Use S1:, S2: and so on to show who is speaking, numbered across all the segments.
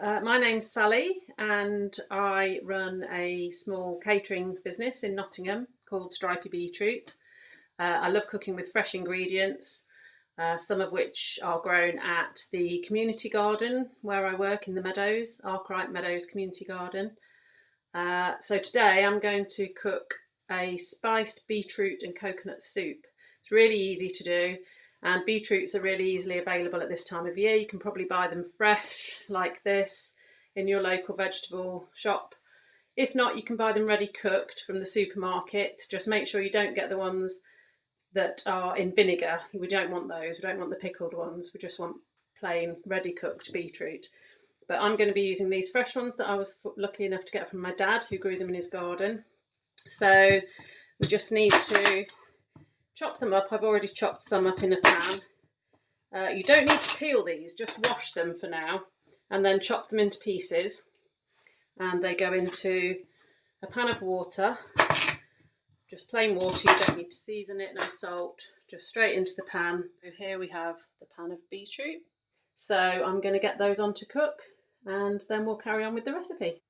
S1: My name's Sally and I run a small catering business in Nottingham called Stripy Beetroot. I love cooking with fresh ingredients, some of which are grown at the community garden where I work in the Meadows, Arkwright Meadows Community Garden. So today I'm going to cook a spiced beetroot and coconut soup. It's really easy to do. And beetroots are really easily available at this time of year. You can probably buy them fresh like this in your local vegetable shop. If not, you can buy them ready cooked from the supermarket. Just make sure you don't get the ones that are in vinegar. We don't want those. We don't want the pickled ones. We just want plain ready cooked beetroot. But I'm going to be using these fresh ones that I was lucky enough to get from my dad, who grew them in his garden. So we just need to chop them up. I've already chopped some up in a pan. You don't need to peel these, just wash them for now and then chop them into pieces. And they go into a pan of water, just plain water. You don't need to season it, no salt, just straight into the pan. So here we have the pan of beetroot. So I'm going to get those on to cook and then we'll carry on with the recipe.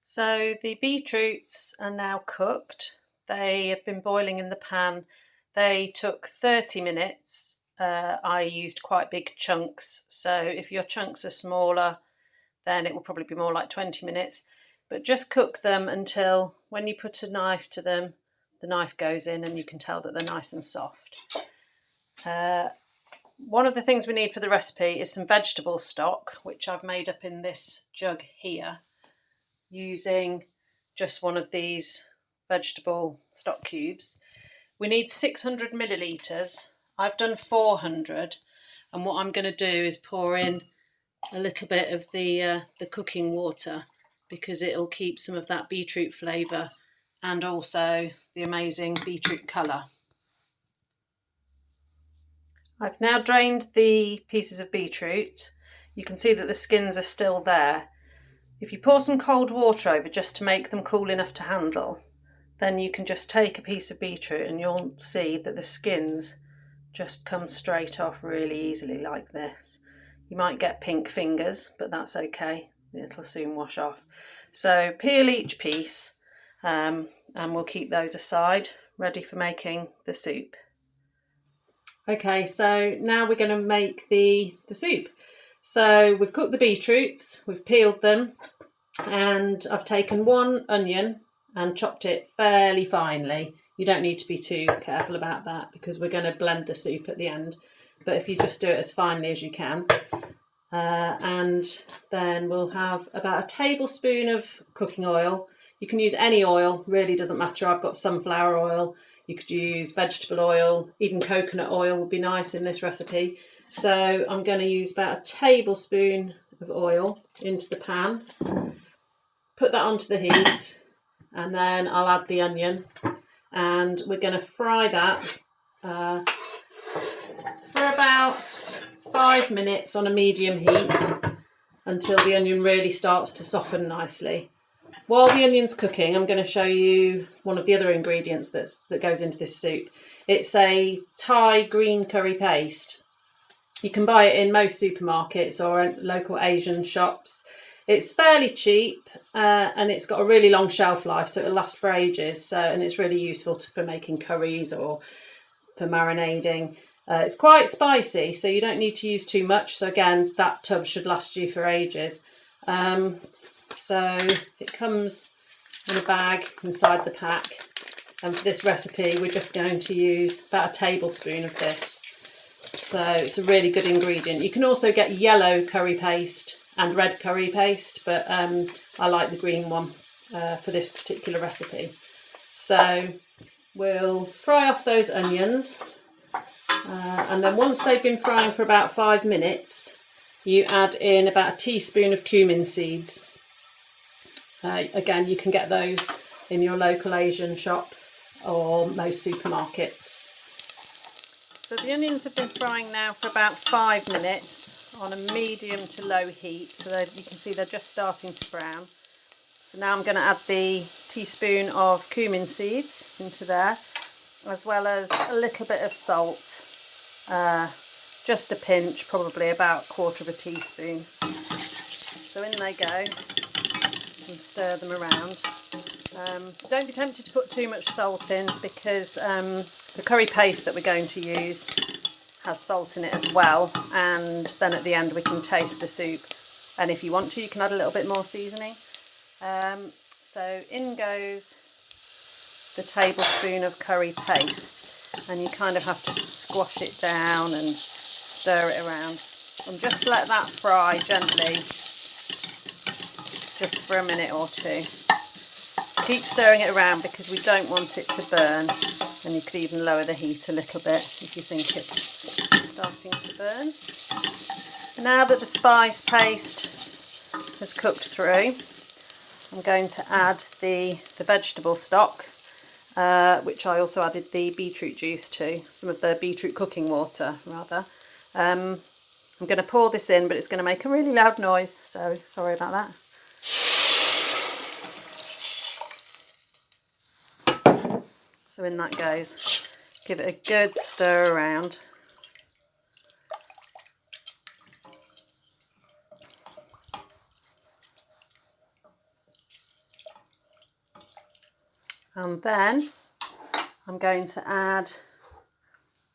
S1: So the beetroots are now cooked. They have been boiling in the pan. They took 30 minutes. I used quite big chunks, so if your chunks are smaller, then it will probably be more like 20 minutes. But just cook them until when you put a knife to them, the knife goes in and you can tell that they're nice and soft. One of the things we need for the recipe is some vegetable stock, which I've made up in this jug here, using just one of these vegetable stock cubes. We need 600 millilitres. I've done 400, and what I'm going to do is pour in a little bit of the cooking water, because it'll keep some of that beetroot flavour and also the amazing beetroot colour. I've now drained the pieces of beetroot. You can see that the skins are still there. If you pour some cold water over just to make them cool enough to handle, then you can just take a piece of beetroot and you'll see that the skins just come straight off really easily like this. You might get pink fingers, but that's okay. It'll soon wash off. So peel each piece and we'll keep those aside, ready for making the soup. Okay, so now we're going to make the soup. So we've cooked the beetroots, we've peeled them, and I've taken one onion and chopped it fairly finely. You don't need to be too careful about that because we're going to blend the soup at the end. But if you just do it as finely as you can. And then we'll have about a tablespoon of cooking oil. You can use any oil, really doesn't matter. I've got sunflower oil. You could use vegetable oil, even coconut oil would be nice in this recipe. So I'm going to use about a tablespoon of oil into the pan. Put that onto the heat. And then I'll add the onion and we're going to fry that for about 5 minutes on a medium heat until the onion really starts to soften nicely. While the onion's cooking, I'm going to show you one of the other ingredients that goes into this soup. It's a Thai green curry paste. You can buy it in most supermarkets or in local Asian shops. It's fairly cheap and it's got a really long shelf life, so it'll last for ages. And it's really useful for making curries or for marinading. It's quite spicy, so you don't need to use too much. So again, that tub should last you for ages. So it comes in a bag inside the pack. And for this recipe, we're just going to use about a tablespoon of this. So it's a really good ingredient. You can also get yellow curry paste and red curry paste, but I like the green one for this particular recipe. So we'll fry off those onions, and then once they've been frying for about 5 minutes, you add in about a teaspoon of cumin seeds. Again, you can get those in your local Asian shop or most supermarkets. So the onions have been frying now for about 5 minutes on a medium to low heat, so that you can see they're just starting to brown. So now I'm going to add the teaspoon of cumin seeds into there, as well as a little bit of salt, just a pinch, probably about 1/4 teaspoon. So in they go, and stir them around. Don't be tempted to put too much salt in, because the curry paste that we're going to use has salt in it as well, and then at the end we can taste the soup, and if you want to you can add a little bit more seasoning. So in goes the tablespoon of curry paste, and you kind of have to squash it down and stir it around, and just let that fry gently just for a minute or two. Keep stirring it around because we don't want it to burn, and you could even lower the heat a little bit if you think it's starting to burn. Now that the spice paste has cooked through, I'm going to add the vegetable stock, which I also added the beetroot juice to, some of the beetroot cooking water rather. I'm going to pour this in, but it's going to make a really loud noise, so sorry about that. So in that goes. Give it a good stir around. And then I'm going to add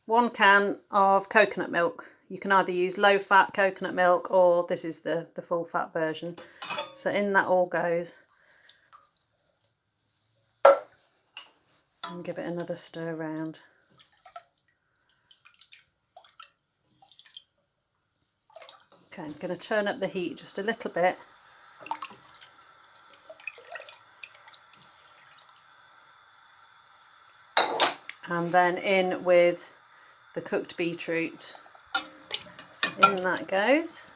S1: 1 can of coconut milk. You can either use low fat coconut milk, or this is the full fat version. So in that all goes. And give it another stir around. Okay, I'm going to turn up the heat just a little bit. And then in with the cooked beetroot. So in that goes.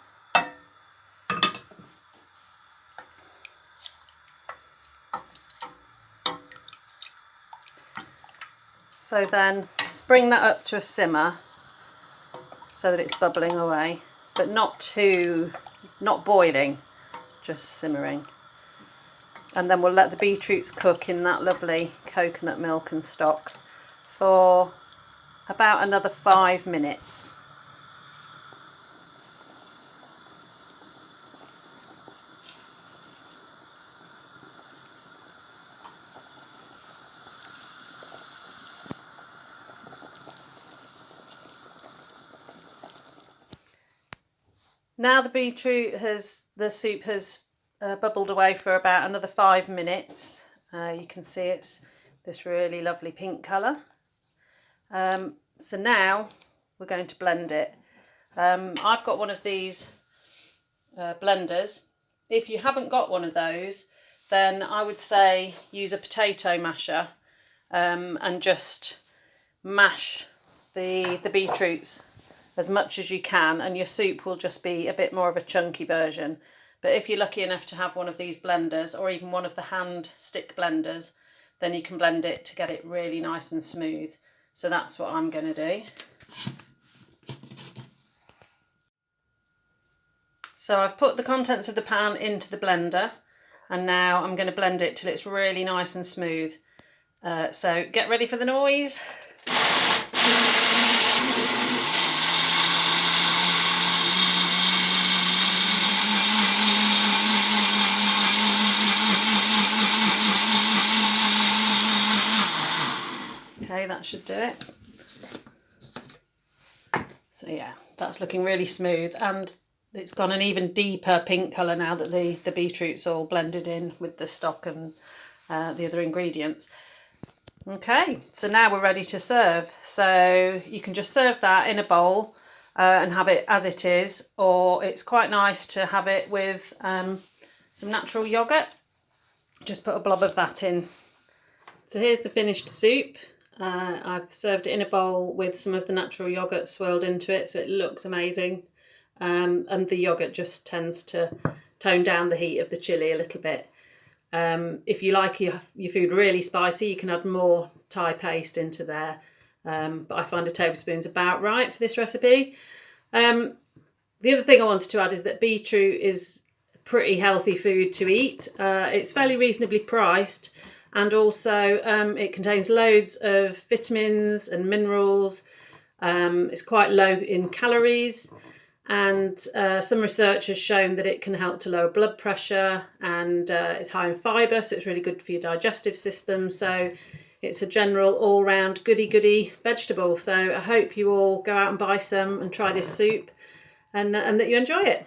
S1: So then bring that up to a simmer so that it's bubbling away, but not boiling, just simmering. And then we'll let the beetroots cook in that lovely coconut milk and stock for about another 5 minutes. Now the soup has bubbled away for about another 5 minutes. You can see it's this really lovely pink colour. So now we're going to blend it. I've got one of these blenders. If you haven't got one of those, then I would say use a potato masher and just mash the beetroots as much as you can, and your soup will just be a bit more of a chunky version. But if you're lucky enough to have one of these blenders, or even one of the hand stick blenders, then you can blend it to get it really nice and smooth. So that's what I'm going to do. So I've put the contents of the pan into the blender, and now I'm going to blend it till it's really nice and smooth. So get ready for the noise. Okay, that should do it. So yeah, that's looking really smooth, and it's gone an even deeper pink colour now that the beetroot's all blended in with the stock and the other ingredients. Okay, so now we're ready to serve. So you can just serve that in a bowl and have it as it is, or it's quite nice to have it with some natural yoghurt. Just put a blob of that in. So here's the finished soup. I've served it in a bowl with some of the natural yoghurt swirled into it, so it looks amazing. And the yoghurt just tends to tone down the heat of the chilli a little bit. If you like your food really spicy, you can add more Thai paste into there. But I find a tablespoon's about right for this recipe. The other thing I wanted to add is that beetroot is a pretty healthy food to eat. It's fairly reasonably priced, and also it contains loads of vitamins and minerals. It's quite low in calories. And some research has shown that it can help to lower blood pressure, and it's high in fibre, so it's really good for your digestive system. So it's a general all-round goody vegetable. So I hope you all go out and buy some and try this soup, and that you enjoy it.